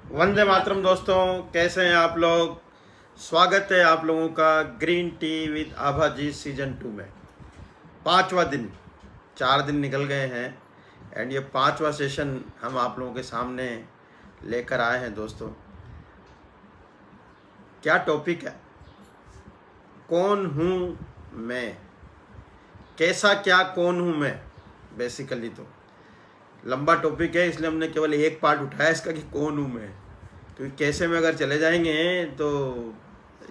वंदे मातरम दोस्तों, कैसे हैं आप लोग। स्वागत है आप लोगों का green tea with Abha ji season 2 में। 5वां दिन, 4 दिन निकल गए हैं एंड ये 5वां सेशन हम आप लोगों के सामने लेकर आए हैं। दोस्तों, क्या टॉपिक है? कौन हूँ मैं, कैसा क्या कौन हूँ मैं। बेसिकली तो लंबा टॉपिक है, इसलिए हमने केवल एक पार्ट उठाया इसका कि कौन हूँ मैं, क्योंकि कैसे में अगर चले जाएंगे तो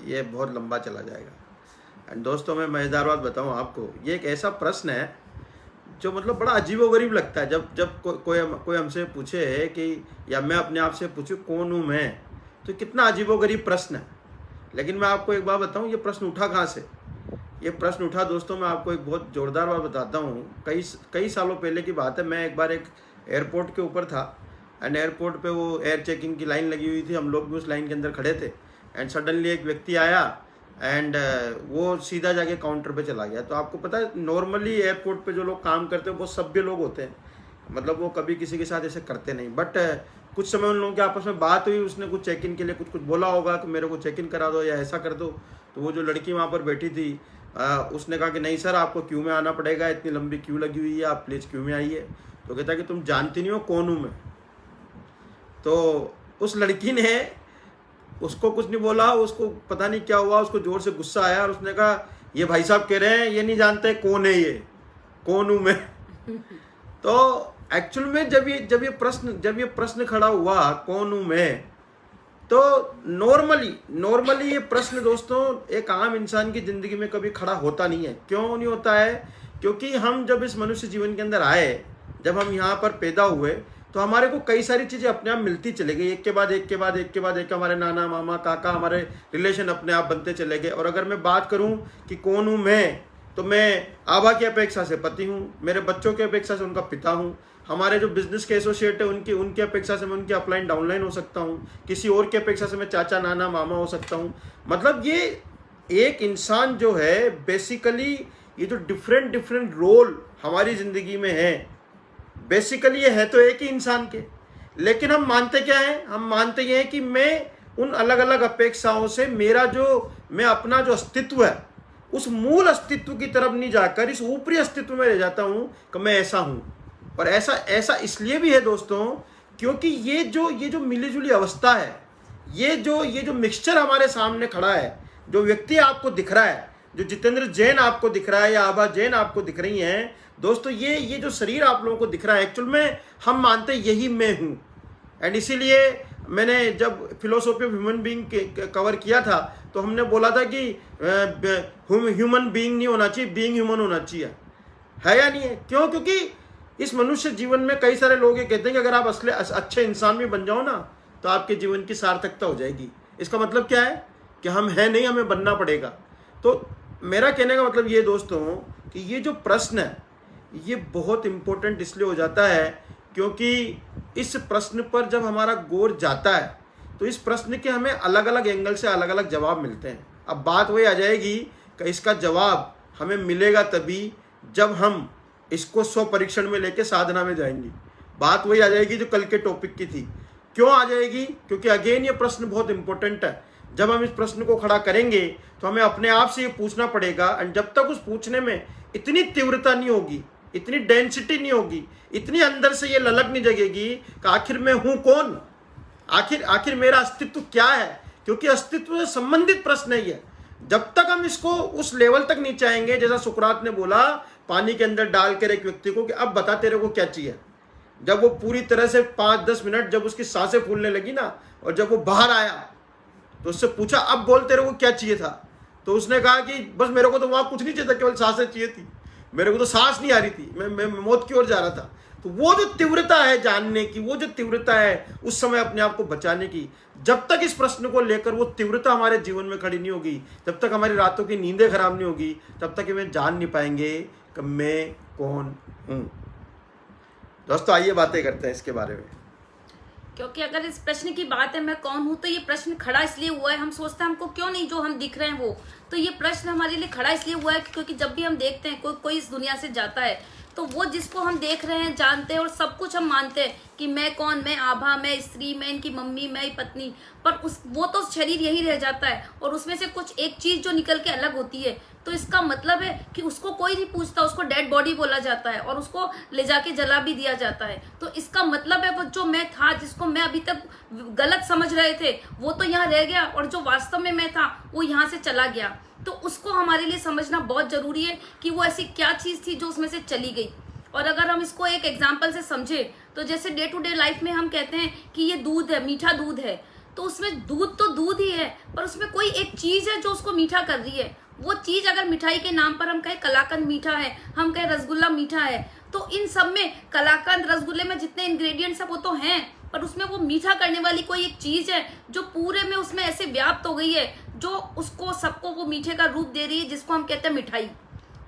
ये बहुत लंबा चला जाएगा। एंड दोस्तों, मैं मज़ेदार बात बताऊँ आपको, ये एक ऐसा प्रश्न है जो मतलब बड़ा अजीबोगरीब लगता है। जब कोई हमसे पूछे कि या मैं अपने आप से पूछूं कौन हूँ मैं, तो कितना अजीबोगरीब प्रश्न है। लेकिन मैं आपको एक बात बताऊँ, ये प्रश्न उठा कहाँ से? ये प्रश्न उठा दोस्तों, मैं आपको एक बहुत ज़ोरदार बात बताता हूँ। कई सालों पहले की बात है। मैं एक बार एक एयरपोर्ट के ऊपर था एंड एयरपोर्ट पे वो एयर चेकिंग की लाइन लगी हुई थी, हम लोग भी उस लाइन के अंदर खड़े थे। एंड सडनली एक व्यक्ति आया एंड वो सीधा जाके काउंटर पे चला गया। तो आपको पता है, नॉर्मली एयरपोर्ट पे जो लोग काम करते हैं वो सभ्य लोग होते हैं, मतलब वो कभी किसी के साथ ऐसे करते नहीं। बट कुछ समय उन लोगों के आपस में बात हुई, उसने कुछ चेक इन के लिए कुछ बोला होगा कि मेरे को चेक इन करा दो या ऐसा कर दो। तो वो जो लड़की वहाँ पर बैठी थी, उसने कहा कि नहीं सर, आपको क्यू में आना पड़ेगा, इतनी लंबी क्यू लगी हुई है, आप प्लीज़ क्यू में आइए। तो कहता कि तुम जानती नहीं हो कौन हूँ मैं। तो उस लड़की ने उसको कुछ नहीं बोला, उसको पता नहीं क्या हुआ, उसको जोर से गुस्सा आया और उसने कहा ये भाई साहब कह रहे हैं ये नहीं जानते कौन है, ये कौन हूँ मैं। तो एक्चुअल में जब ये प्रश्न खड़ा हुआ कौन हूँ मैं, तो नॉर्मली ये प्रश्न दोस्तों एक आम इंसान की जिंदगी में कभी खड़ा होता नहीं है। क्यों नहीं होता है? क्योंकि हम जब इस मनुष्य जीवन के अंदर आए, जब हम यहाँ पर पैदा हुए, तो हमारे को कई सारी चीज़ें अपने आप मिलती चले गई, एक के बाद एक के बाद एक के बाद एक। हमारे नाना मामा काका, हमारे रिलेशन अपने आप बनते चले गए। और अगर मैं बात करूँ कि कौन हूँ मैं, तो मैं आभा की अपेक्षा से पति हूँ, मेरे बच्चों की अपेक्षा से उनका पिता हूँ, हमारे जो बिजनेस के एसोसिएट है उनकी अपेक्षा से मैं उनके अपलाइन डाउनलाइन हो सकता हूँ, किसी और की अपेक्षा से मैं चाचा नाना मामा हो सकता हूँ। मतलब ये एक इंसान जो है बेसिकली, ये जो डिफरेंट रोल हमारी ज़िंदगी में है, बेसिकली ये है तो एक ही इंसान के। लेकिन हम मानते क्या हैं? हम मानते ये हैं कि मैं उन अलग अलग अपेक्षाओं से मैं अपना जो अस्तित्व है, उस मूल अस्तित्व की तरफ नहीं जाकर इस ऊपरी अस्तित्व में रह जाता हूँ कि मैं ऐसा हूँ। और ऐसा इसलिए भी है दोस्तों, क्योंकि ये जो मिली जुली अवस्था है, ये जो मिक्सचर हमारे सामने खड़ा है, जो व्यक्ति आपको दिख रहा है, जो जितेंद्र जैन आपको दिख रहा है या आभा जैन आपको दिख रही हैं दोस्तों, ये जो शरीर आप लोगों को दिख रहा है, एक्चुअल में हम मानते यही मैं हूँ। एंड इसीलिए मैंने जब philosophy of human being cover किया था, तो हमने बोला था कि ह्यूमन बीइंग नहीं होना चाहिए, बीइंग ह्यूमन होना चाहिए। है या नहीं है? क्यों? क्योंकि इस मनुष्य जीवन में कई सारे लोग ये कहते हैं कि अगर आप असली अच्छे इंसान भी बन जाओ ना, तो आपके जीवन की सार्थकता हो जाएगी। इसका मतलब क्या है? कि हम हैं नहीं, हमें बनना पड़ेगा। तो मेरा कहने का मतलब ये दोस्तों कि ये जो प्रश्न है, ये बहुत इम्पोर्टेंट इसलिए हो जाता है क्योंकि इस प्रश्न पर जब हमारा गौर जाता है, तो इस प्रश्न के हमें अलग अलग एंगल से अलग अलग जवाब मिलते हैं। अब बात वही आ जाएगी कि इसका जवाब हमें मिलेगा तभी जब हम इसको 100 परीक्षण में लेके साधना में जाएंगी। बात वही आ जाएगी जो कल के टॉपिक की थी। क्यों आ जाएगी? क्योंकि अगेन ये प्रश्न बहुत इंपॉर्टेंट है। जब हम इस प्रश्न को खड़ा करेंगे तो हमें अपने आप से ये पूछना पड़ेगा, और जब तक उस पूछने में इतनी तीव्रता नहीं होगी, इतनी डेंसिटी नहीं होगी, इतनी अंदर से ये ललक नहीं जगेगी कि आखिर मैं हूं कौन, आखिर मेरा अस्तित्व क्या है, क्योंकि अस्तित्व से संबंधित प्रश्न है ये। जब तक हम इसको उस लेवल तक नहीं चाहेंगे, जैसा सुकरात ने बोला पानी के अंदर डालकर एक व्यक्ति को कि अब बता तेरे को क्या चाहिए, जब वो पूरी तरह से 5-10 मिनट जब उसकी सांसें फूलने लगी ना, और जब वो बाहर आया तो उससे पूछा अब बोल तेरे को क्या चाहिए था, तो उसने कहा कि बस मेरे को तो वहां कुछ नहीं चाहिए था, केवल सांसें चाहिए थी, मेरे को तो सांस नहीं आ रही थी, मैं मौत की ओर जा रहा था। तो वो जो तीव्रता है जानने की, वो जो तीव्रता है उस समय अपने आप को बचाने की, जब तक इस प्रश्न को लेकर वो तीव्रता हमारे जीवन में खड़ी नहीं होगी, जब तक हमारी रातों की नींदें खराब नहीं होगी, तब तक हमें जान नहीं पाएंगे कि मैं कौन हूं। दोस्तों, आइए बातें करते हैं इसके बारे में। क्योंकि अगर इस प्रश्न की बात है मैं कौन हूं, तो ये प्रश्न खड़ा इसलिए हुआ है, हम सोचते हैं हमको क्यों नहीं जो हम दिख रहे हैं वो, तो ये प्रश्न हमारे लिए खड़ा इसलिए हुआ है क्योंकि जब भी हम देखते हैं कोई इस दुनिया से जाता है, तो वो जिसको हम देख रहे हैं, जानते हैं और सब कुछ हम मानते हैं कि मैं कौन, मैं आभा, मैं स्त्री, मैं इनकी मम्मी, मैं पत्नी, पर वो तो शरीर यही रह जाता है और उसमें से कुछ एक चीज जो निकल के अलग होती है। तो इसका मतलब है कि उसको कोई नहीं पूछता, उसको डेड बॉडी बोला जाता है और उसको ले जाके जला भी दिया जाता है। तो इसका मतलब है वो जो मैं था, जिसको मैं अभी तक गलत समझ रहे थे, वो तो यहाँ रह गया और जो वास्तव में मैं था वो यहाँ से चला गया। तो उसको हमारे लिए समझना बहुत जरूरी है कि वो ऐसी क्या चीज थी जो उसमें से चली गई। और अगर हम इसको एक एग्जाम्पल से समझे तो जैसे डे टू डे लाइफ में हम कहते हैं कि ये दूध है, मीठा दूध है, तो उसमें दूध तो दूध ही है, पर उसमें कोई एक चीज है जो उसको मीठा कर रही है। वो चीज अगर मिठाई के नाम पर हम कहें कलाकंद मीठा है, हम कहें रसगुल्ला मीठा है, तो इन सब में कलाकंद रसगुल्ले में जितने इंग्रेडिएंट्स है वो तो हैं, पर उसमें वो मीठा करने वाली कोई एक चीज है जो पूरे में उसमें ऐसे व्याप्त हो गई है, जो उसको सबको वो मीठे का रूप दे रही है, जिसको हम कहते हैं मिठाई।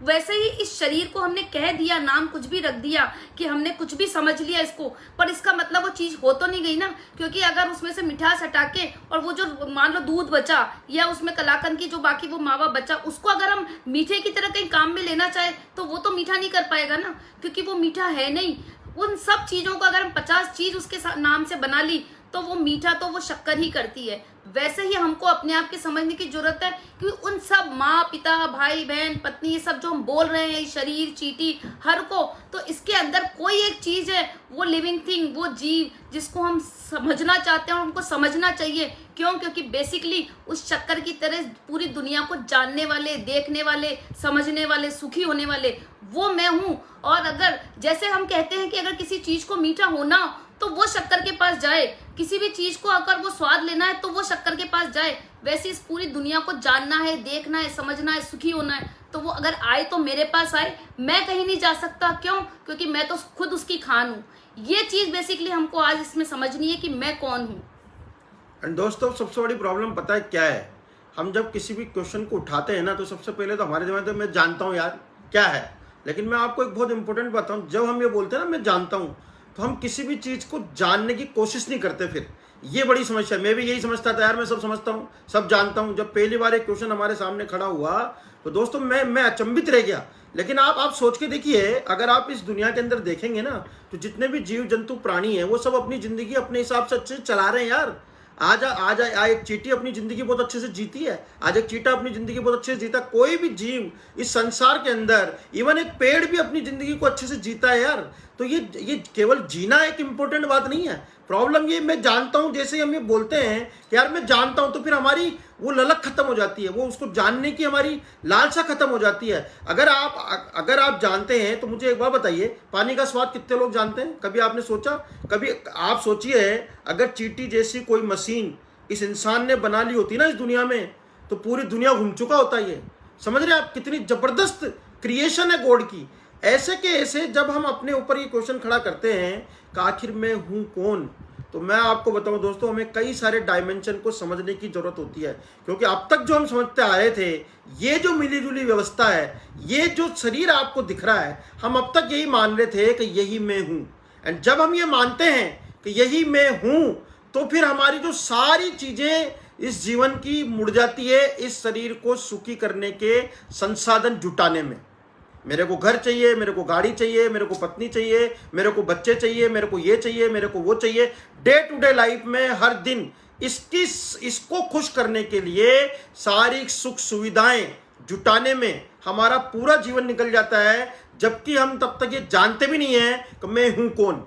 वैसे ही इस शरीर को हमने कह दिया, नाम कुछ भी रख दिया कि हमने कुछ भी समझ लिया इसको, पर इसका मतलब वो चीज हो तो नहीं गई ना। क्योंकि अगर उसमें से मिठास हटा के और वो जो मान लो दूध बचा या उसमें कलाकंद की जो बाकी वो मावा बचा, उसको अगर हम मीठे की तरह कहीं काम में लेना चाहे तो वो तो मीठा नहीं कर पाएगा ना, क्योंकि वो मीठा है नहीं। उन सब चीजों को अगर हम 50 चीज उसके नाम से बना ली तो वो मीठा तो वो शक्कर ही करती है। वैसे ही हमको अपने आप की समझने की जरूरत है कि उन सब माँ पिता भाई बहन पत्नी ये सब जो हम बोल रहे हैं, शरीर चीटी हर को, तो इसके अंदर कोई एक चीज है, वो लिविंग थिंग, वो जीव जिसको हम समझना चाहते हैं और हमको समझना चाहिए। क्यों? क्योंकि बेसिकली उस शक्कर की तरह पूरी दुनिया को जानने वाले, देखने वाले, समझने वाले, सुखी होने वाले वो मैं हूं। और अगर जैसे हम कहते हैं कि अगर किसी चीज को मीठा होना हो तो वो शक्कर के पास जाए, किसी भी चीज को अगर वो स्वाद लेना है तो वो शक्कर के पास जाए, वैसे इस पूरी दुनिया को जानना है, देखना है, समझना है, सुखी होना है तो वो अगर आए तो मेरे पास आए। मैं कहीं नहीं जा सकता। क्यों? क्योंकि मैं तो खुद उसकी खान हूँ। ये चीज बेसिकली हमको आज इसमें समझनी है कि मैं कौन हूँ। एंड दोस्तों सबसे बड़ी प्रॉब्लम पता है क्या है? हम जब किसी भी क्वेश्चन को उठाते हैं ना तो सबसे पहले तो हमारे दिमाग में मैं जानता हूँ यार क्या है। लेकिन मैं आपको एक बहुत इंपॉर्टेंट बात बताऊँ, जब हम ये बोलते हैं ना मैं जानता हूँ, तो हम किसी भी चीज़ को जानने की कोशिश नहीं करते। फिर ये बड़ी समस्या है। मैं भी यही समझता था यार, मैं सब समझता हूँ, सब जानता हूँ। जब पहली बार एक क्वेश्चन हमारे सामने खड़ा हुआ तो दोस्तों मैं अचंभित रह गया। लेकिन आप सोच के देखिए, अगर आप इस दुनिया के अंदर देखेंगे ना तो जितने भी जीव जंतु प्राणी हैं वो सब अपनी जिंदगी अपने हिसाब से अच्छे से चला रहे हैं यार। आज एक चींटी अपनी जिंदगी बहुत अच्छे से जीती है, आज एक चींटा अपनी जिंदगी बहुत अच्छे से जीता। कोई भी जीव इस संसार के अंदर, इवन एक पेड़ भी अपनी जिंदगी को अच्छे से जीता है यार। तो ये केवल जीना एक इम्पोर्टेंट बात नहीं है। प्रॉब्लम ये मैं जानता हूं, जैसे हम ये बोलते हैं कि यार मैं जानता हूं, तो फिर हमारी वो ललक खत्म हो जाती है, वो उसको जानने की हमारी लालसा खत्म हो जाती है। अगर आप जानते हैं तो मुझे एक बात बताइए, पानी का स्वाद कितने लोग जानते हैं? कभी आपने सोचा? कभी आप सोचिए, अगर चींटी जैसी कोई मशीन इस इंसान ने बना ली होती ना इस दुनिया में, तो पूरी दुनिया घूम चुका होता। ये समझ रहे हैं आप? कितनी जबरदस्त क्रिएशन है गॉड की। ऐसे के ऐसे जब हम अपने ऊपर ये क्वेश्चन खड़ा करते हैं कि आखिर मैं हूं कौन, तो मैं आपको बताऊं दोस्तों, हमें कई सारे डायमेंशन को समझने की जरूरत होती है। क्योंकि अब तक जो हम समझते आए थे, ये जो मिली जुली व्यवस्था है, ये जो शरीर आपको दिख रहा है, हम अब तक यही मान रहे थे कि यही मैं हूं। एंड जब हम ये मानते हैं कि यही मैं हूं, तो फिर हमारी जो सारी चीजें इस जीवन की मुड़ जाती है इस शरीर को सुखी करने के संसाधन जुटाने में। मेरे को घर चाहिए, मेरे को गाड़ी चाहिए, मेरे को पत्नी चाहिए, मेरे को बच्चे चाहिए, मेरे को ये चाहिए, मेरे को वो चाहिए। डे टू डे लाइफ में हर दिन इसको खुश करने के लिए सारी सुख सुविधाएं जुटाने में हमारा पूरा जीवन निकल जाता है, जबकि हम तब तक ये जानते भी नहीं है कि मैं हूं कौन।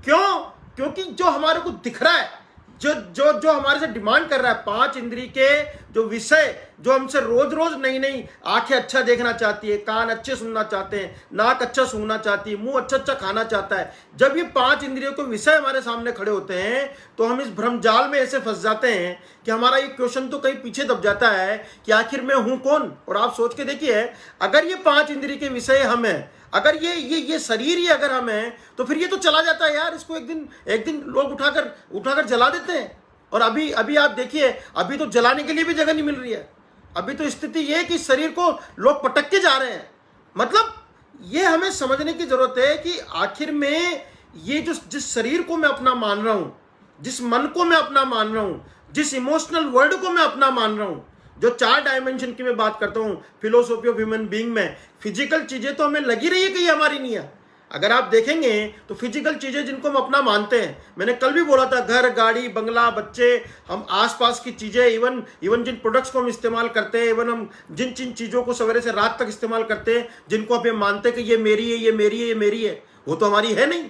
क्यों? क्योंकि जो हमारे को दिख रहा है, जो हमारे से डिमांड कर रहा है, 5 इंद्रिय के जो विषय जो हमसे रोज रोज नई आंखें अच्छा देखना चाहती है, कान अच्छे सुनना चाहते हैं, नाक अच्छा सूंघना चाहती है, मुंह अच्छा खाना चाहता है, जब ये 5 इंद्रियों के विषय हमारे सामने खड़े होते हैं तो हम इस भ्रमजाल में ऐसे फंस जाते हैं कि हमारा ये क्वेश्चन तो कहीं पीछे दब जाता है कि आखिर मैं हूं कौन। और आप सोच के देखिए, अगर ये 5 इंद्रिय के विषय हम हैं, अगर ये शरीर ही अगर हम हैं, तो फिर ये तो चला जाता है यार। इसको एक दिन लोग उठाकर जला देते हैं। और अभी आप देखिए, अभी तो जलाने के लिए भी जगह नहीं मिल रही है। अभी तो स्थिति ये है कि शरीर को लोग पटक के जा रहे हैं। मतलब ये हमें समझने की जरूरत है कि आखिर में ये जिस शरीर को मैं अपना मान रहा हूं, जिस मन को मैं अपना मान रहा हूं, जिस इमोशनल वर्ल्ड को मैं अपना मान रहा हूं, जो 4 डायमेंशन की मैं बात करता हूँ फिलोसॉफी ऑफ ह्यूमन बीइंग में, फिजिकल चीजें तो हमें लगी रही है कि ये हमारी नहीं है। अगर आप देखेंगे तो फिजिकल चीजें जिनको हम अपना मानते हैं, मैंने कल भी बोला था, घर, गाड़ी, बंगला, बच्चे, हम आसपास की चीजें, इवन जिन प्रोडक्ट्स को हम इस्तेमाल करते हैं, इवन हम जिन जिन चीजों को सवेरे से रात तक इस्तेमाल करते हैं, जिनको आप ये मानते हैं कि ये मेरी है, ये मेरी है, ये मेरी है, वो तो हमारी है नहीं।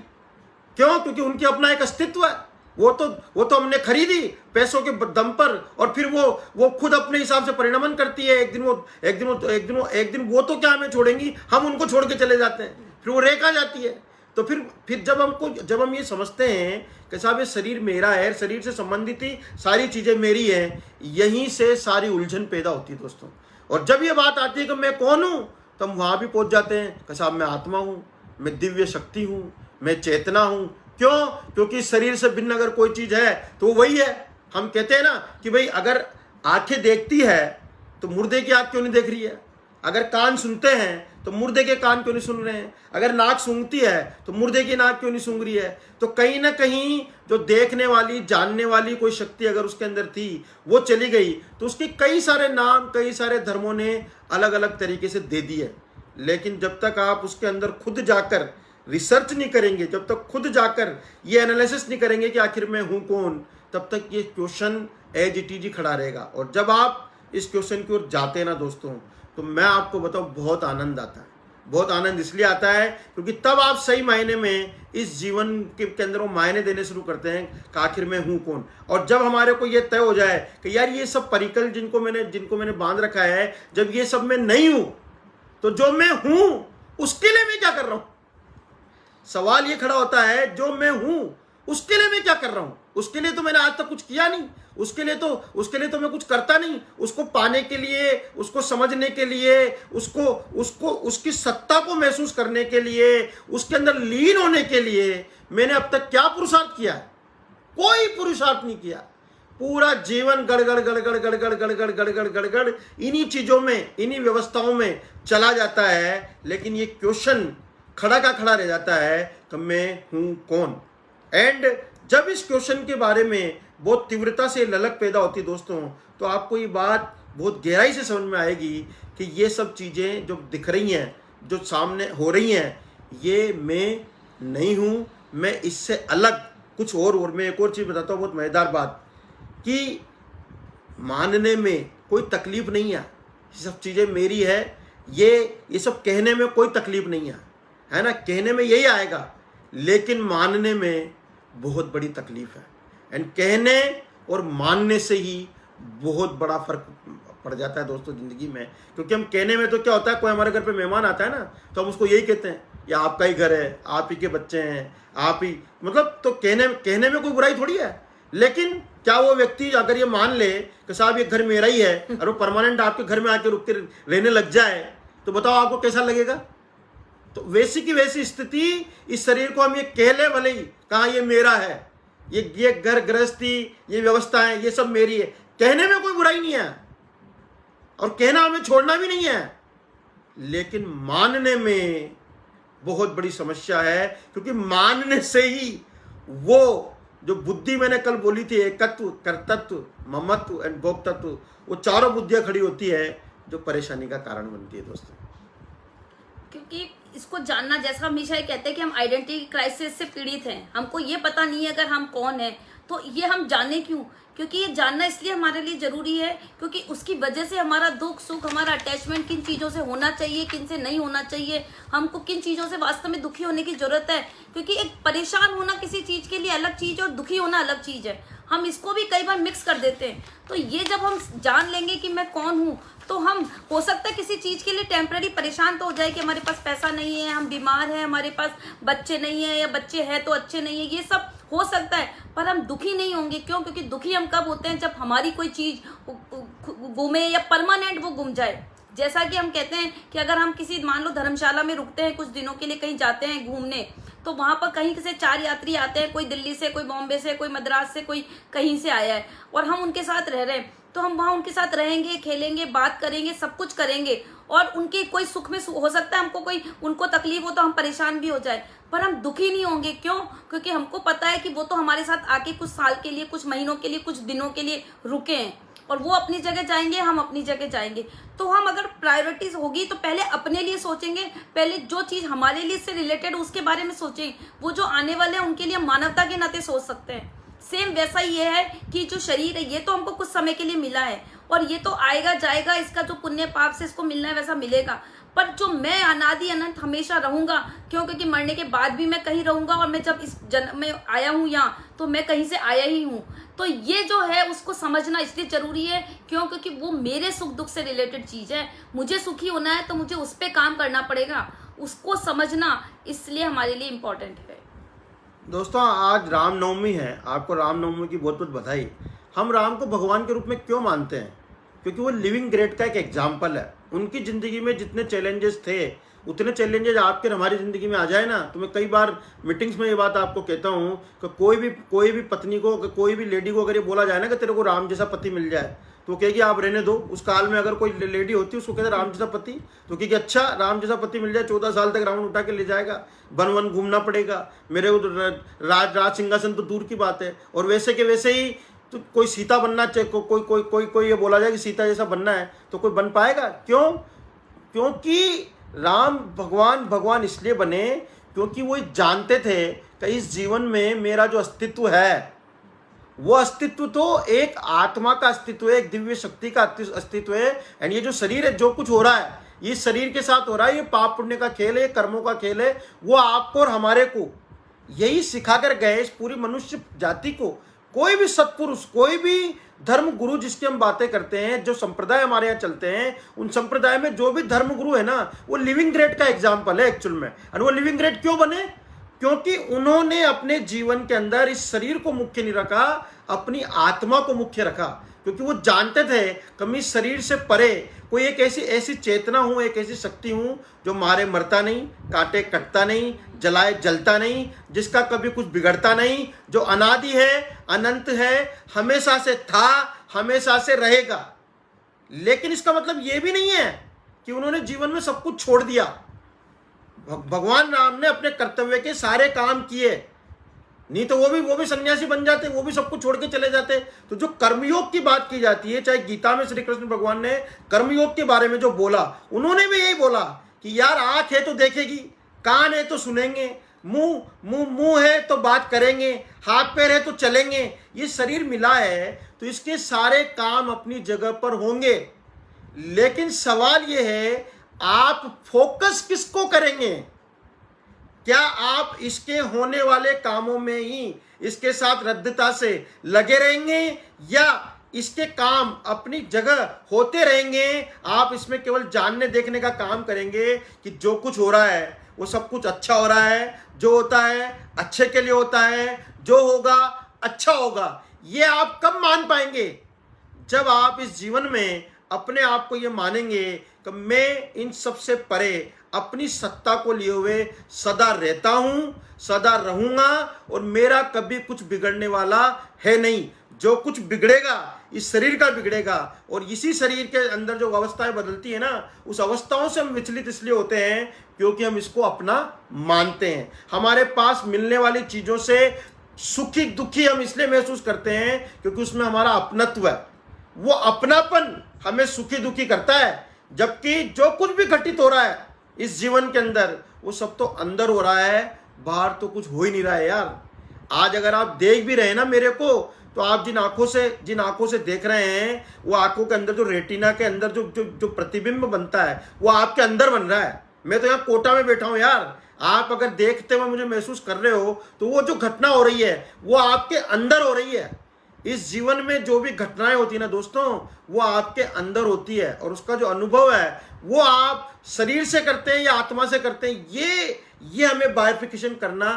क्यों? क्योंकि उनकी अपना एक अस्तित्व है। वो तो हमने खरीदी पैसों के दम पर, और फिर वो खुद अपने हिसाब से परिणमन करती है। एक दिन वो तो क्या हमें छोड़ेंगी, हम उनको छोड़ के चले जाते हैं, फिर वो रेखा जाती है। तो फिर जब हम ये समझते हैं कि साहब ये शरीर मेरा है, शरीर से संबंधित ही सारी चीजें मेरी है, यहीं से सारी उलझन पैदा होती है दोस्तों। और जब ये बात आती है कि मैं कौन हूं, तो हम वहां भी पहुंच जाते हैं कि साहब मैं आत्मा हूं, मैं दिव्य शक्ति हूं, मैं चेतना हूं। क्यों? क्योंकि शरीर से भिन्न अगर कोई चीज है तो वो वही है। हम कहते हैं ना कि भाई अगर आंखें देखती है तो मुर्दे की आंख क्यों नहीं देख रही है, अगर कान सुनते हैं तो मुर्दे के कान क्यों नहीं सुन रहे हैं, अगर नाक सूंघती है तो मुर्दे की नाक क्यों नहीं सूंघ रही है। तो कहीं ना कहीं जो देखने वाली, जानने वाली कोई शक्ति अगर उसके अंदर थी, वो चली गई, तो उसके कई सारे नाम, कई सारे धर्मों ने अलग अलग तरीके से दे दिए। लेकिन जब तक आप उसके अंदर खुद जाकर रिसर्च नहीं करेंगे, जब तक खुद जाकर ये एनालिसिस नहीं करेंगे कि आखिर मैं हूं कौन, तब तक ये क्वेश्चन एज इट इज ही खड़ा रहेगा। और जब आप इस क्वेश्चन की ओर जाते हैं ना दोस्तों, तो मैं आपको बताऊं बहुत आनंद आता है। बहुत आनंद इसलिए आता है क्योंकि तब आप सही मायने में इस जीवन के अंदर वो मायने देने शुरू करते हैं कि आखिर मैं हूं कौन। और जब हमारे को ये तय हो जाए कि यार ये सब परिकल जिनको मैंने बांध रखा है, जब ये सब मैं नहीं हूं, तो जो मैं हूं उसके लिए मैं क्या कर रहा हूं। सवाल ये खड़ा होता है, जो मैं हूं उसके लिए मैं क्या कर रहा हूं। उसके लिए तो मैंने आज तक कुछ किया नहीं, उसके लिए तो मैं कुछ करता नहीं। उसको पाने के लिए, उसको समझने के लिए, उसको उसकी सत्ता को महसूस करने के लिए, उसके अंदर लीन होने के लिए मैंने अब तक क्या पुरुषार्थ किया है? कोई पुरुषार्थ नहीं किया। पूरा जीवन गड़गड़ गड़गड़ गड़गड़ गड़गड़ गड़गड़ गड़गड़ इन्हीं चीजों में, इन्हीं व्यवस्थाओं में चला जाता है। लेकिन ये क्वेश्चन खड़ा का खड़ा रह जाता है कि मैं हूं कौन। एंड जब इस क्वेश्चन के बारे में बहुत तीव्रता से ललक पैदा होती है दोस्तों, तो आपको ये बात बहुत गहराई से समझ में आएगी कि ये सब चीज़ें जो दिख रही हैं, जो सामने हो रही हैं, ये मैं नहीं हूँ। मैं इससे अलग कुछ और मैं एक और चीज़ बताता हूँ, बहुत मज़ेदार बात, कि मानने में कोई तकलीफ नहीं है। ये सब चीज़ें मेरी है, ये सब कहने में कोई तकलीफ नहीं है ना। कहने में यही आएगा, लेकिन मानने में बहुत बड़ी तकलीफ है। एंड कहने और मानने से ही बहुत बड़ा फर्क पड़ जाता है दोस्तों ज़िंदगी में। क्योंकि हम कहने में तो क्या होता है, कोई हमारे घर पे मेहमान आता है ना, तो हम उसको यही कहते हैं, ये आपका ही घर है, आप ही के बच्चे हैं, आप ही, मतलब तो कहने में कोई बुराई थोड़ी है। लेकिन क्या वो व्यक्ति अगर ये मान ले कि साहब ये घर मेरा ही है, और वो परमानेंट आपके घर में आके रुकते रहने लग जाए, तो बताओ आपको कैसा लगेगा। तो वैसी की वैसी स्थिति, इस शरीर को हम ये कह ले भले ही, कहाँ ये मेरा है, ये घर गृहस्थी, ये व्यवस्था है, ये सब मेरी है, कहने में कोई बुराई नहीं है, और कहना हमें छोड़ना भी नहीं है। लेकिन मानने में बहुत बड़ी समस्या है, क्योंकि मानने से ही वो जो बुद्धि मैंने कल बोली थी, एकत्व, कर्तृत्व, ममत्व एंड भोक्तत्व, वो चारों बुद्धियां खड़ी होती है, जो परेशानी का कारण बनती है दोस्तों। क्योंकि इसको जानना, जैसा हमेशा ये कहते हैं कि हम आइडेंटिटी क्राइसिस से पीड़ित हैं, हमको ये पता नहीं है अगर हम कौन हैं, तो ये हम जाने क्यों? क्योंकि ये जानना इसलिए हमारे लिए जरूरी है क्योंकि उसकी वजह से हमारा दुख सुख, हमारा अटैचमेंट किन चीज़ों से होना चाहिए, किन से नहीं होना चाहिए, हमको किन चीज़ों से वास्तव में दुखी होने की जरूरत है। क्योंकि एक परेशान होना किसी चीज़ के लिए अलग चीज़ है और दुखी होना अलग चीज़ है, हम इसको भी कई बार मिक्स कर देते हैं। तो ये जब हम जान लेंगे कि मैं कौन हूँ, तो हम हो सकता है किसी चीज़ के लिए टेम्पररी परेशान तो हो जाए कि हमारे पास पैसा नहीं है, हम बीमार हैं, हमारे पास बच्चे नहीं है, या बच्चे हैं तो अच्छे नहीं है, ये सब हो सकता है, पर हम दुखी नहीं होंगे। क्यों? क्योंकि दुखी हम कब होते हैं, जब हमारी कोई चीज़ गुमे या परमानेंट वो गुम जाए। जैसा कि हम कहते हैं कि अगर हम किसी, मान लो धर्मशाला में रुकते हैं कुछ दिनों के लिए, कहीं जाते हैं घूमने, तो वहाँ पर कहीं से 4 यात्री आते हैं, कोई दिल्ली से, कोई बॉम्बे से, कोई मद्रास से, कोई कहीं से आया है, और हम उनके साथ रह रहे हैं, तो हम वहाँ उनके साथ रहेंगे, खेलेंगे, बात करेंगे, सब कुछ करेंगे, और उनके कोई सुख में हो सकता है हमको कोई उनको तकलीफ हो तो हम परेशान भी हो जाए, पर हम दुखी नहीं होंगे। क्यों? क्योंकि हमको पता है कि वो तो हमारे साथ आके कुछ साल के लिए, कुछ महीनों के लिए, कुछ दिनों के लिए रुके हैं, और वो अपनी जगह जाएंगे, हम अपनी जगह जाएंगे। तो हम अगर प्रायोरिटीज होगी तो पहले अपने लिए सोचेंगे, पहले जो चीज हमारे लिए से रिलेटेड उसके बारे में सोचेंगे। वो जो आने वाले हैं उनके लिए मानवता के नाते सोच सकते हैं। सेम वैसा ही ये है कि जो शरीर है ये तो हमको कुछ समय के लिए मिला है, और ये तो आएगा जाएगा, इसका जो पुण्य पाप से इसको मिलना है वैसा मिलेगा। पर जो मैं अनादि अनंत हमेशा रहूंगा, क्यों? क्योंकि मरने के बाद भी मैं कहीं रहूंगा, और मैं जब इस जन्म में आया हूँ यहाँ, तो मैं कहीं से आया ही हूँ। तो ये जो है उसको समझना इसलिए जरूरी है, क्यों? क्योंकि वो मेरे सुख दुख से रिलेटेड चीज है। मुझे सुखी होना है तो मुझे उस पर काम करना पड़ेगा, उसको समझना इसलिए हमारे लिए इम्पोर्टेंट है। दोस्तों, आज रामनवमी है, आपको रामनवमी की बहुत बहुत बधाई। हम राम को भगवान के रूप में क्यों मानते हैं? क्योंकि वो लिविंग ग्रेड का एक एग्जाम्पल है। उनकी ज़िंदगी में जितने चैलेंजेस थे, उतने चैलेंजेस आपके और हमारी ज़िंदगी में आ जाए ना, तो मैं कई बार मीटिंग्स में ये बात आपको कहता हूँ कि कोई भी पत्नी को, कोई भी लेडी को अगर ये बोला जाए ना कि तेरे को राम जैसा पति मिल जाए, तो कहेगी आप रहने दो। उस काल में अगर कोई लेडी होती उसको कहते राम जैसा पति, तो कहेगी अच्छा राम जैसा पति मिल जाए, 14 साल तक रावण उठा के ले जाएगा, वन वन घूमना पड़ेगा, मेरे को तो राज सिंहासन तो दूर की बात है। और वैसे के वैसे ही तो कोई सीता बनना चाहिए, कोई ये बोला जाए कि सीता जैसा बनना है, तो कोई बन पाएगा? क्यों? क्योंकि राम भगवान इसलिए बने क्योंकि वो जानते थे कि इस जीवन में मेरा जो अस्तित्व है, वो अस्तित्व तो एक आत्मा का अस्तित्व है, एक दिव्य शक्ति का अस्तित्व है। एंड ये जो शरीर है, जो कुछ हो रहा है ये शरीर के साथ हो रहा है, ये पाप पुण्य का खेल है, ये कर्मों का खेल है। वो आपको और हमारे को यही सिखा कर गए, इस पूरी मनुष्य जाति को। कोई भी सत्पुरुष, कोई भी धर्म गुरु जिसकी हम बातें करते हैं, जो संप्रदाय हमारे यहाँ चलते हैं, उन संप्रदाय में जो भी धर्म गुरु है ना, वो लिविंग ग्रेड का एग्जाम्पल है एक्चुअल में। और वो लिविंग ग्रेड क्यों बने? क्योंकि उन्होंने अपने जीवन के अंदर इस शरीर को मुख्य नहीं रखा, अपनी आत्मा को मुख्य रखा। क्योंकि वो जानते थे कि मैं इस शरीर से परे कोई एक ऐसी चेतना हूँ, एक ऐसी शक्ति हूँ जो मारे मरता नहीं, काटे कटता नहीं, जलाए जलता नहीं, जिसका कभी कुछ बिगड़ता नहीं, जो अनादि है, अनंत है, हमेशा से था, हमेशा से रहेगा। लेकिन इसका मतलब ये भी नहीं है कि उन्होंने जीवन में सब कुछ छोड़ दिया। भगवान राम ने अपने कर्तव्य के सारे काम किए, नहीं तो वो भी सन्यासी बन जाते, वो भी सब कुछ छोड़ के चले जाते। तो जो कर्मयोग की बात की जाती है, चाहे गीता में श्री कृष्ण भगवान ने कर्मयोग के बारे में जो बोला, उन्होंने भी यही बोला कि यार आंख है तो देखेगी, कान है तो सुनेंगे, मुंह है तो बात करेंगे, हाथ पैर है तो चलेंगे। ये शरीर मिला है तो इसके सारे काम अपनी जगह पर होंगे। लेकिन सवाल ये है, आप फोकस किसको करेंगे? क्या आप इसके होने वाले कामों में ही इसके साथ रद्दता से लगे रहेंगे, या इसके काम अपनी जगह होते रहेंगे? आप इसमें केवल जानने देखने का काम करेंगे कि जो कुछ हो रहा है वो सब कुछ अच्छा हो रहा है, जो होता है अच्छे के लिए होता है, जो होगा अच्छा होगा। ये आप कब मान पाएंगे? जब आप इस जीवन में अपने आप को ये मानेंगे कि मैं इन सबसे परे अपनी सत्ता को लिए हुए सदा रहता हूं, सदा रहूंगा, और मेरा कभी कुछ बिगड़ने वाला है नहीं। जो कुछ बिगड़ेगा इस शरीर का बिगड़ेगा, और इसी शरीर के अंदर जो अवस्थाएं बदलती है ना, उस अवस्थाओं से हम विचलित इसलिए होते हैं क्योंकि हम इसको अपना मानते हैं। हमारे पास मिलने वाली चीजों से सुखी दुखी हम इसलिए महसूस करते हैं क्योंकि उसमें हमारा अपनत्व है। वो अपनापन हमें सुखी दुखी करता है, जबकि जो कुछ भी घटित हो रहा है इस जीवन के अंदर, वो सब तो अंदर हो रहा है, बाहर तो कुछ हो ही नहीं रहा है यार। आज अगर आप देख भी रहे हैं ना मेरे को, तो आप जिन आंखों से देख रहे हैं, वो आंखों के अंदर जो रेटिना के अंदर जो प्रतिबिंब बनता है, वो आपके अंदर बन रहा है। मैं तो यहाँ कोटा में बैठा हूँ यार, आप अगर देखते हुए मुझे महसूस कर रहे हो, तो वो जो घटना हो रही है वो आपके अंदर हो रही है। इस जीवन में जो भी घटनाएं होती है ना दोस्तों, वो आपके अंदर होती है, और उसका जो अनुभव है वो आप शरीर से करते हैं या आत्मा से करते हैं, ये हमें बाइफिकेशन करना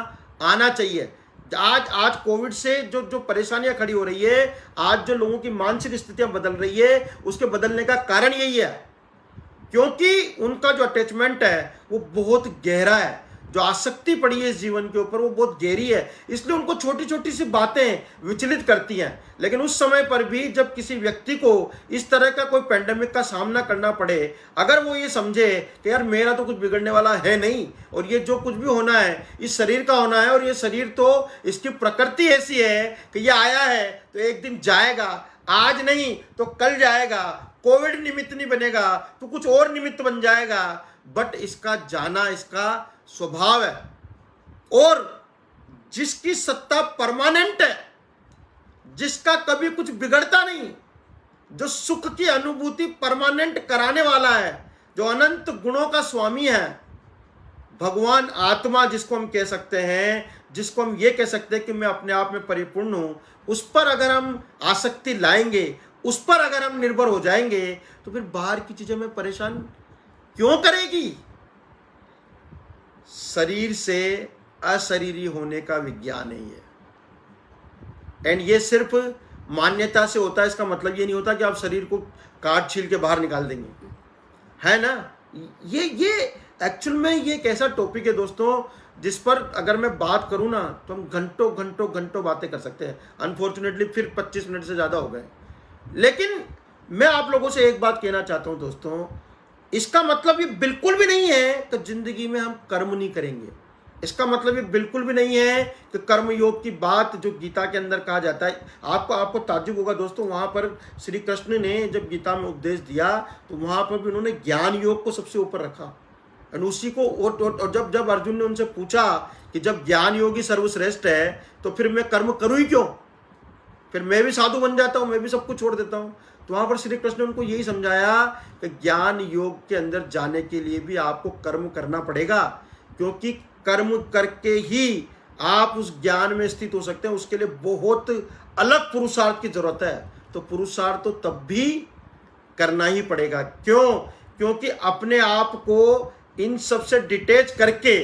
आना चाहिए। आज कोविड से जो परेशानियां खड़ी हो रही है, आज जो लोगों की मानसिक स्थितियां बदल रही है, उसके बदलने का कारण यही है क्योंकि उनका जो अटैचमेंट है वो बहुत गहरा है। जो आसक्ति पड़ी है इस जीवन के ऊपर वो बहुत गहरी है, इसलिए उनको छोटी छोटी सी बातें विचलित करती हैं। लेकिन उस समय पर भी जब किसी व्यक्ति को इस तरह का कोई पेंडेमिक का सामना करना पड़े, अगर वो ये समझे कि यार मेरा तो कुछ बिगड़ने वाला है नहीं, और ये जो कुछ भी होना है इस शरीर का होना है, और ये शरीर तो इसकी प्रकृति ऐसी है कि ये आया है तो एक दिन जाएगा, आज नहीं तो कल जाएगा, कोविड निमित्त नहीं बनेगा तो कुछ और निमित्त बन जाएगा, बट इसका जाना इसका स्वभाव है। और जिसकी सत्ता परमानेंट है, जिसका कभी कुछ बिगड़ता नहीं, जो सुख की अनुभूति परमानेंट कराने वाला है, जो अनंत गुणों का स्वामी है, भगवान आत्मा जिसको हम कह सकते हैं, जिसको हम ये कह सकते हैं कि मैं अपने आप में परिपूर्ण हूं, उस पर अगर हम आसक्ति लाएंगे, उस पर अगर हम निर्भर हो जाएंगे, तो फिर बाहर की चीजें हमें परेशान क्यों करेगी। शरीर से अशरीरी होने का विज्ञान है ये, एंड ये सिर्फ मान्यता से होता है। इसका मतलब ये नहीं होता कि आप शरीर को काट छील के बाहर निकाल देंगे, है ना। ये एक्चुअल में ये एक ऐसा टॉपिक है दोस्तों, जिस पर अगर मैं बात करूं ना तो हम घंटों घंटों घंटों बातें कर सकते हैं। अनफॉर्चुनेटली फिर 25 मिनट से ज़्यादा हो गए। लेकिन मैं आप लोगों से एक बात कहना चाहता हूं दोस्तों, इसका मतलब ये बिल्कुल भी नहीं है कि जिंदगी में हम कर्म नहीं करेंगे। इसका मतलब ये बिल्कुल भी नहीं है कि कर्म योग की बात जो गीता के अंदर कहा जाता है। आपको ताज्जुब होगा दोस्तों, वहां पर श्री कृष्ण ने जब गीता में उपदेश दिया तो वहां पर भी उन्होंने ज्ञान योग को सबसे ऊपर रखा, और उसी को और जब अर्जुन ने उनसे पूछा कि जब ज्ञान योगी सर्वश्रेष्ठ है तो फिर मैं कर्म करूं ही क्यों, फिर मैं भी साधु बन जाता हूं, मैं भी सब कुछ छोड़ देता हूं। तो वहां पर श्री कृष्ण ने उनको यही समझाया कि ज्ञान योग के अंदर जाने के लिए भी आपको कर्म करना पड़ेगा, क्योंकि कर्म करके ही आप उस ज्ञान में स्थित हो सकते हैं। उसके लिए बहुत अलग पुरुषार्थ की जरूरत है। तो पुरुषार्थ तो तब भी करना ही पड़ेगा। क्यों? क्योंकि अपने आप को इन सब से डिटेच करके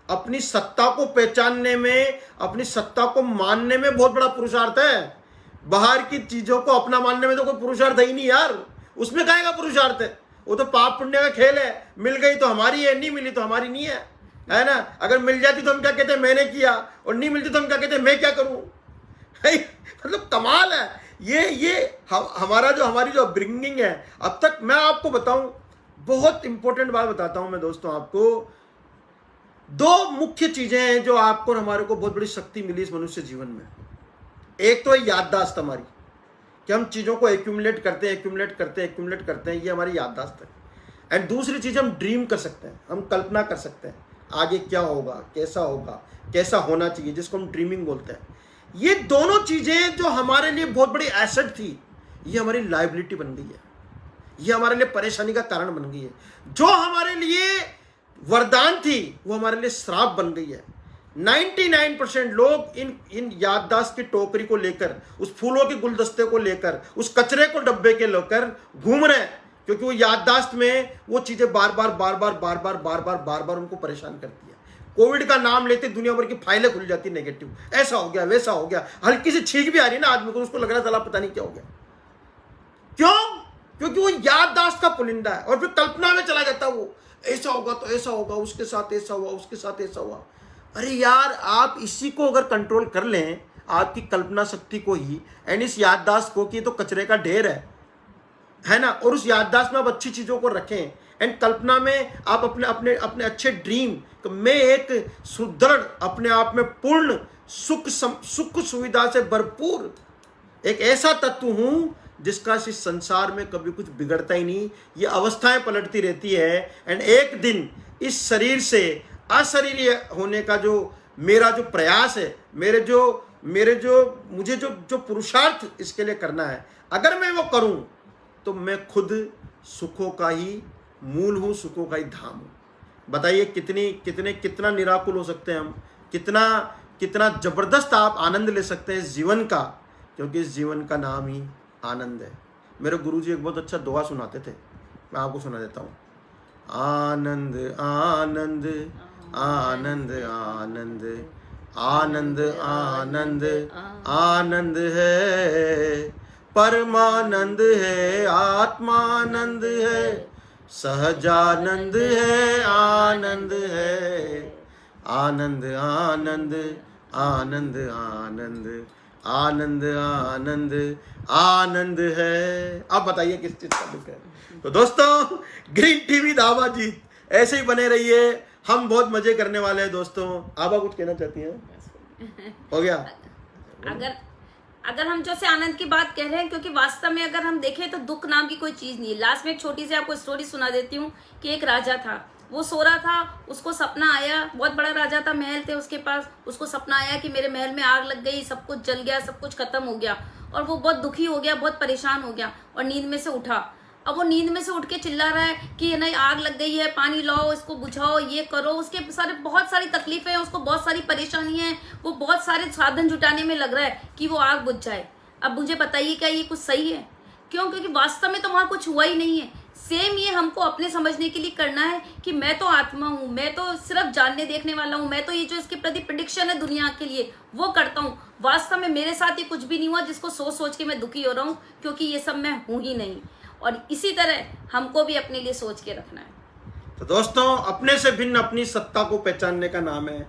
अपनी सत्ता को पहचानने में, अपनी सत्ता को मानने में बहुत बड़ा पुरुषार्थ है। बाहर की चीजों को अपना मानने में तो कोई पुरुषार्थ है ही नहीं यार, उसमें काहेगा पुरुषार्थ है। वो तो पाप पुण्य का खेल है, मिल गई तो हमारी है, नहीं मिली तो हमारी नहीं है ना। अगर मिल जाती तो हम क्या कहते हैं मैंने किया, और नहीं मिलती तो हम क्या कहते हैं मैं क्या करूं। मतलब कमाल है ये हमारी जो अपब्रिंगिंग है। अब तक मैं आपको बताऊं, बहुत इंपॉर्टेंट बात बताता हूं मैं दोस्तों आपको। दो मुख्य चीजें हैं जो आपको और हमारे को बहुत बड़ी शक्ति मिली इस मनुष्य जीवन में। एक तो है याददाश्त हमारी, कि हम चीजों को एक्यूमुलेट करते हैं, ये हमारी याददाश्त है। एंड दूसरी चीज हम ड्रीम कर सकते हैं, हम कल्पना कर सकते हैं आगे क्या होगा, कैसा होना चाहिए, जिसको हम ड्रीमिंग बोलते हैं। ये दोनों चीजें जो हमारे लिए बहुत बड़ी एसेट थी, ये हमारी लायबिलिटी बन गई है, ये हमारे लिए परेशानी का कारण बन गई है। जो हमारे लिए वरदान थी वो हमारे लिए श्राप बन गई है। 99% लोग इन याददाश्त की टोकरी को लेकर, उस फूलों के गुलदस्ते को लेकर, उस कचरे को डब्बे के लेकर घूम रहे हैं, क्योंकि वो याददाश्त में वो चीजें बार बार उनको परेशान करती है। कोविड का नाम लेते दुनिया भर की फाइलें खुल जाती नेगेटिव, ऐसा हो गया वैसा हो गया, हल्की सी छींक भी आ रही है ना आदमी को, उसको लग रहा है चला पता नहीं क्या हो गया। क्यों? क्योंकि वो याददाश्त का पुलिंदा है, और फिर कल्पना में चला जाता है वो, ऐसा होगा तो ऐसा होगा, उसके साथ ऐसा हुआ, उसके साथ ऐसा हुआ। अरे यार, आप इसी को अगर कंट्रोल कर लें, आपकी कल्पना शक्ति को ही, एंड इस याददाश्त को, कि तो कचरे का ढेर है ना, और उस याददाश्त में आप अच्छी चीजों को रखें, एंड कल्पना में आप अपने अच्छे ड्रीम, तो मैं एक सुदृढ़, अपने आप में पूर्ण सुख सुविधा से भरपूर एक ऐसा तत्व हूं जिसका इस संसार में कभी कुछ बिगड़ता ही नहीं, ये अवस्थाएं पलटती रहती है। एंड एक दिन इस शरीर से अशरीरी होने का जो मेरा जो प्रयास है, मुझे जो पुरुषार्थ इसके लिए करना है, अगर मैं वो करूं तो मैं खुद सुखों का ही मूल हूं, सुखों का ही धाम हूं। बताइए कितना निराकुल हो सकते हैं हम, कितना जबरदस्त आप आनंद ले सकते हैं इस जीवन का, क्योंकि इस जीवन का नाम ही आनंद है। मेरे गुरुजी एक बहुत अच्छा दुआ सुनाते थे, मैं आपको सुना देता हूँ। आनंद आनंद आनंद आनंद आनंद आनंद आनंद है, परमानंद है, आत्मानंद है, सहजानंद है, आनंद है। आनंद आनंद आनंद आनंद आनंद आनंद आनंद है। अब बताइए किस चीज का दुख है। तो दोस्तों ग्रीन टीवी दावा जीत, ऐसे ही बने रहिए, हम बहुत मजे करने वाले हैं दोस्तों। आबा कुछ कहना चाहती हैं? हो गया। अगर हम जैसे आनंद की बात कह रहे हैं, क्योंकि वास्तव में अगर हम देखें तो दुख नाम की कोई चीज नहीं है। लास्ट में एक छोटी सी आपको स्टोरी सुना देती हूँ कि एक राजा था, वो सो रहा था, उसको सपना आया, बहुत बड़ा राजा था, महल थे उसके पास, उसको सपना आया कि मेरे महल में आग लग गई, सब कुछ जल गया, सब कुछ खत्म हो गया, और वो बहुत दुखी हो गया, बहुत परेशान हो गया और नींद में से उठा। अब वो नींद में से उठ के चिल्ला रहा है कि नहीं आग लग गई है, पानी लाओ, इसको बुझाओ, ये करो, उसके बहुत सारी तकलीफें हैं, उसको बहुत सारी परेशानी है, वो बहुत सारे साधन जुटाने में लग रहा है कि वो आग बुझ जाए। अब मुझे बताइए क्या ये कुछ सही है? क्यों? क्योंकि वास्तव में तो वहां कुछ हुआ ही नहीं है। सेम ये हमको अपने समझने के लिए करना है कि मैं तो आत्मा हूँ, मैं तो सिर्फ जानने देखने वाला हूँ, मैं तो ये जो इसके प्रति प्रेडिक्शन है दुनिया के लिए वो करता हूँ। वास्तव में मेरे साथ ये कुछ भी नहीं हुआ जिसको सोच सोच के मैं दुखी हो रहा हूँ, क्योंकि ये सब मैं हूँ ही नहीं। और इसी तरह हमको भी अपने लिए सोच के रखना है। तो दोस्तों अपने से भिन्न अपनी सत्ता को पहचानने का नाम है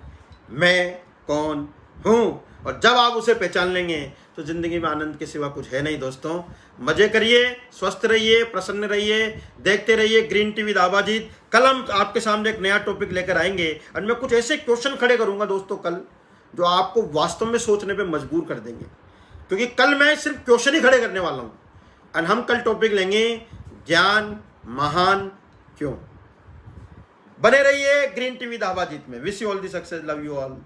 मैं कौन हूँ। और जब आप उसे पहचान लेंगे तो जिंदगी में आनंद के सिवा कुछ है नहीं। दोस्तों मजे करिए, स्वस्थ रहिए, प्रसन्न रहिए, देखते रहिए ग्रीन टीवी दावा जीत। कल हम आपके सामने एक नया टॉपिक लेकर आएंगे और मैं कुछ ऐसे क्वेश्चन खड़े करूंगा दोस्तों कल, जो आपको वास्तव में सोचने पे मजबूर कर देंगे, क्योंकि कल मैं सिर्फ क्वेश्चन ही खड़े करने वाला हूं। और हम कल टॉपिक लेंगे ज्ञान महान क्यों। बने रहिए ग्रीन टीवी दावा जीत में। Wish you all the success, love you all.